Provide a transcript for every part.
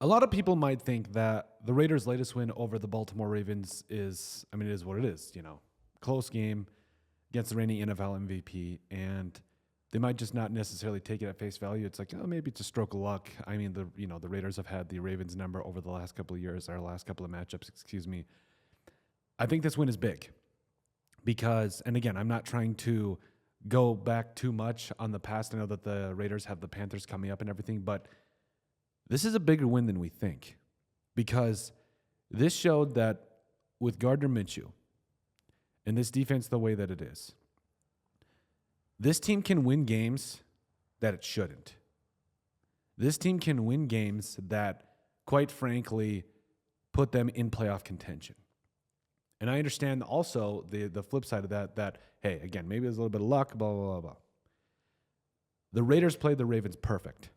A lot of people might think that the Raiders' latest win over the Baltimore Ravens it is what it is, close game against the reigning NFL MVP, and they might just not necessarily take it at face value. It's like, oh, maybe it's a stroke of luck. I mean, the Raiders have had the Ravens number over the last couple of years, our last couple of matchups, excuse me. I think this win is big because, and again, I'm not trying to go back too much on the past. I know that the Raiders have the Panthers coming up and everything, but this is a bigger win than we think because this showed that with Gardner Minshew and this defense the way that it is, this team can win games that it shouldn't. This team can win games that, quite frankly, put them in playoff contention. And I understand also the flip side of that, hey, again, maybe there's a little bit of luck, blah, blah, blah, blah. The Raiders played the Ravens perfect.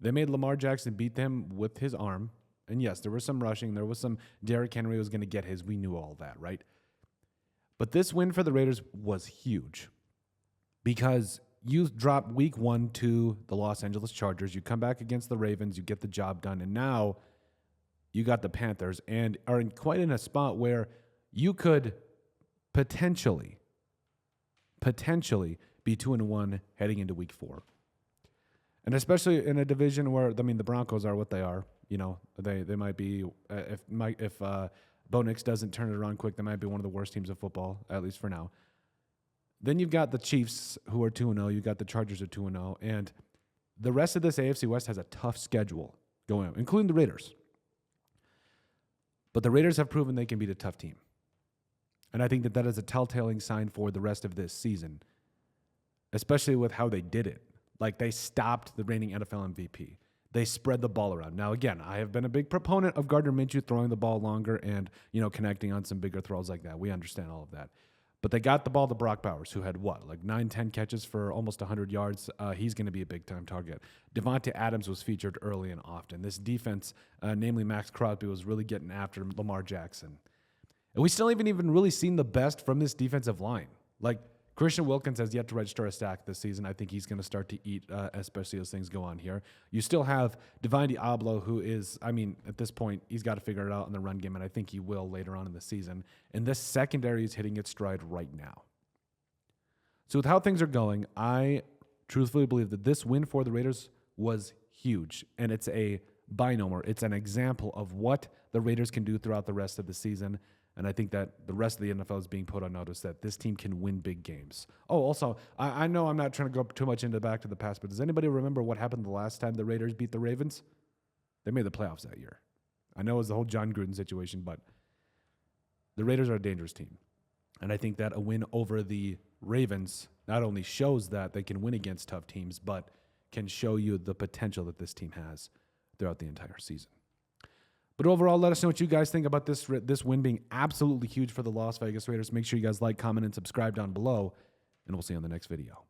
They made Lamar Jackson beat them with his arm. And yes, there was some rushing. There was some Derrick Henry was going to get his. We knew all that, right? But this win for the Raiders was huge because you drop week 1 to the Los Angeles Chargers. You come back against the Ravens. You get the job done. And now you got the Panthers and are quite in a spot where you could potentially be 2-1 heading into week 4. And especially in a division where, the Broncos are what they are. They might be, if Bo Nix doesn't turn it around quick, they might be one of the worst teams of football, at least for now. Then you've got the Chiefs who are 2-0. You've got the Chargers at 2-0. And the rest of this AFC West has a tough schedule going on, including the Raiders. But the Raiders have proven they can beat a tough team. And I think that is a telltale sign for the rest of this season, especially with how they did it. Like, they stopped the reigning NFL MVP. They spread the ball around. Now, again, I have been a big proponent of Gardner Minshew throwing the ball longer and, connecting on some bigger throws like that. We understand all of that. But they got the ball to Brock Bowers, who had 9-10 catches for almost 100 yards. He's going to be a big-time target. Devontae Adams was featured early and often. This defense, namely Max Crosby, was really getting after Lamar Jackson. And we still haven't even really seen the best from this defensive line. Like, Christian Wilkins has yet to register a sack this season. I think he's going to start to eat, especially as things go on here. You still have Divine Diablo, who is, at this point, he's got to figure it out in the run game, and I think he will later on in the season. And this secondary is hitting its stride right now. So with how things are going, I truthfully believe that this win for the Raiders was huge, and it's a binomer. It's an example of what the Raiders can do throughout the rest of the season. And I think that the rest of the NFL is being put on notice that this team can win big games. Oh, also, I know I'm not trying to go too much into back to the past, but does anybody remember what happened the last time the Raiders beat the Ravens? They made the playoffs that year. I know it was the whole John Gruden situation, but the Raiders are a dangerous team. And I think that a win over the Ravens not only shows that they can win against tough teams, but can show you the potential that this team has throughout the entire season. But overall, let us know what you guys think about this win being absolutely huge for the Las Vegas Raiders. Make sure you guys like, comment, and subscribe down below, and we'll see you on the next video.